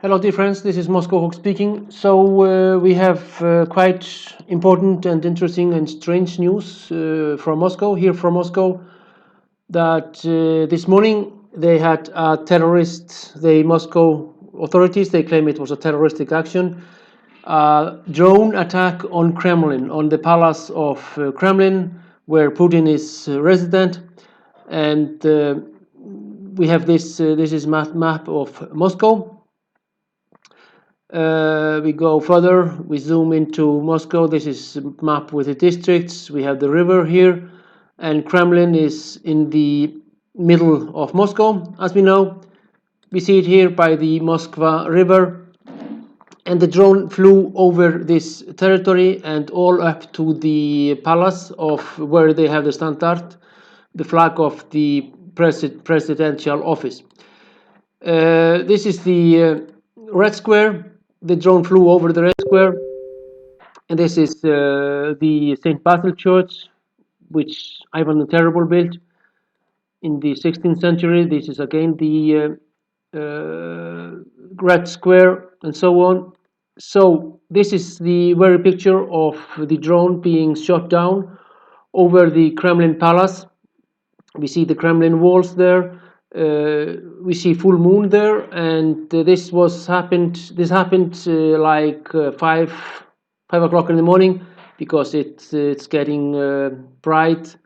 Hello, dear friends. This is Moscow Hawk speaking. So we have quite important and interesting and strange news from Moscow. Here from Moscow, that this morning they had a terrorist. The Moscow authorities, they claim it was a terroristic action, drone attack on Kremlin, on the palace of Kremlin, where Putin is resident, and we have this. This is map of Moscow. We go further, we zoom into Moscow. This is a map with the districts. We have the river here, and Kremlin is in the middle of Moscow, as we know. We see it here by the Moskva river, and the drone flew over this territory and all up to the palace of where they have the standard, the flag of the presidential office. This is the Red Square. The drone flew over the Red Square, and this is the St. Basil Church, which Ivan the Terrible built in the 16th century. This is again the Red Square, and so on. So this is the very picture of the drone being shot down over the Kremlin Palace. We see the Kremlin walls there. We see full moon there, and this happened like 5 o'clock in the morning, because it's getting bright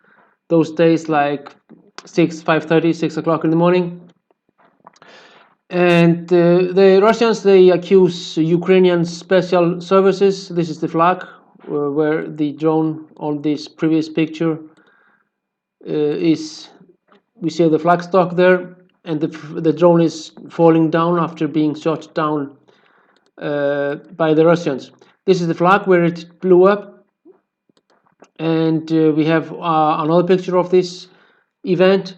those days, like 5:30, 6 o'clock in the morning. And the Russians, they accuse Ukrainian special services. This is the flag where the drone on this previous picture is. We see the flag stock there, and the drone is falling down after being shot down by the Russians. This is the flag where it blew up, and we have another picture of this event.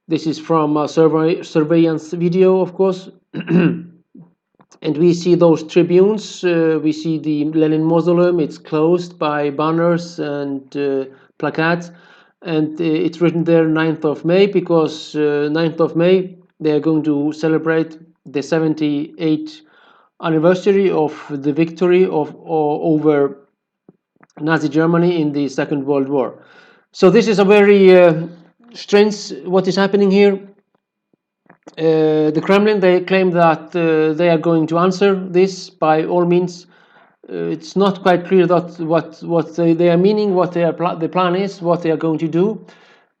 This is from a surveillance video, of course. And we see those tribunes. We see the Lenin Mausoleum. It's closed by banners and placards. And it's written there 9th of May, because 9th of May they are going to celebrate the 78th anniversary of the victory over Nazi Germany in the Second World War. So this is a very strange what is happening here. The Kremlin, they claim that they are going to answer this by all means. It's not quite clear that what they are meaning, what the plan is, what they are going to do,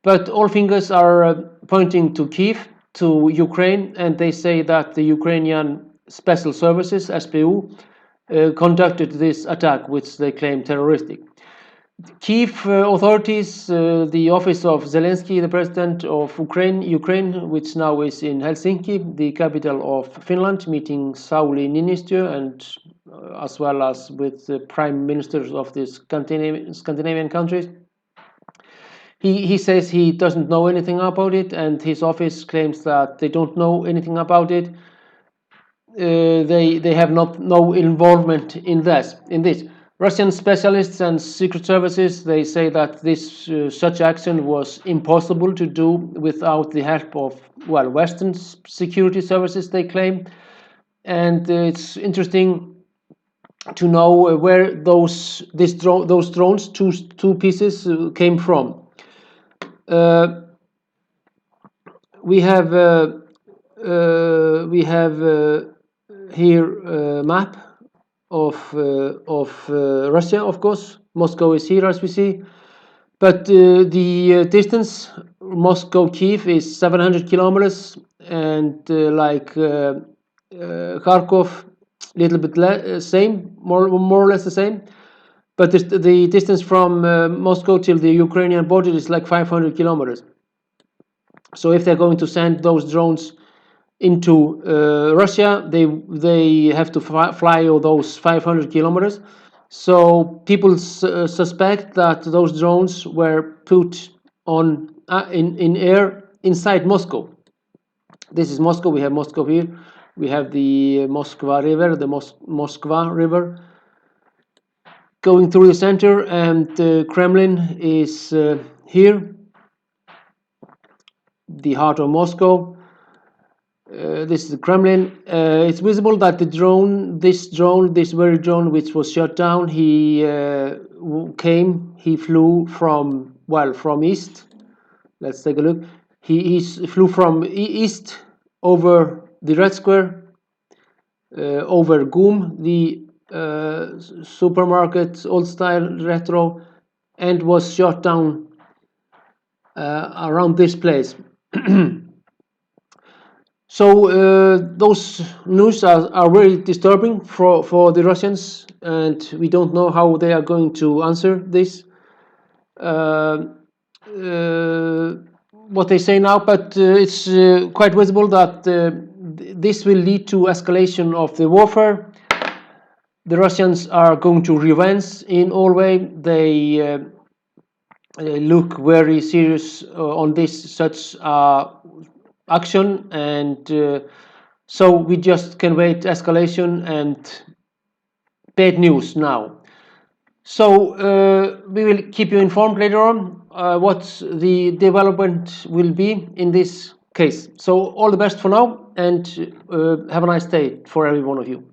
but all fingers are pointing to Kiev, to Ukraine, and they say that the Ukrainian Special Services (SBU) conducted this attack, which they claim terroristic. Kiev authorities, the office of Zelensky, the president of Ukraine, which now is in Helsinki, the capital of Finland, meeting Sauli Niinistö, and as well as with the prime ministers of the Scandinavian countries. He says he doesn't know anything about it, and his office claims that they don't know anything about it. They have no involvement in this. Russian specialists and secret services, they say that this such action was impossible to do without the help of Western security services, they claim. And it's interesting to know where those drones, two pieces, came from. We have here a map of Russia, of course. Moscow is here, as we see, but the distance Moscow-Kiev is 700 kilometers, and Kharkov, little bit same, more or less the same, but the distance from Moscow till the Ukrainian border is like 500 kilometers. So if they're going to send those drones into Russia, they have to fly all those 500 kilometers. So people suspect that those drones were put on in air inside Moscow. This is Moscow. We have Moscow here. We have the Moskva River, Moskva River going through the center, and Kremlin is here, the heart of Moscow. This is the Kremlin. It's visible that this very drone, which was shot down, he flew from east. Let's take a look. He flew from east over the Red Square, over GUM, the supermarket, old style retro, and was shot down around this place. So those news are very disturbing for the Russians, and we don't know how they are going to answer this. What they say now, but it's quite visible that this will lead to escalation of the warfare. The Russians are going to revenge in all way. They look very serious on this such action, and so we just can wait escalation and bad news now. So we will keep you informed later on what the development will be in this case. So all the best for now, and have a nice day for every one of you.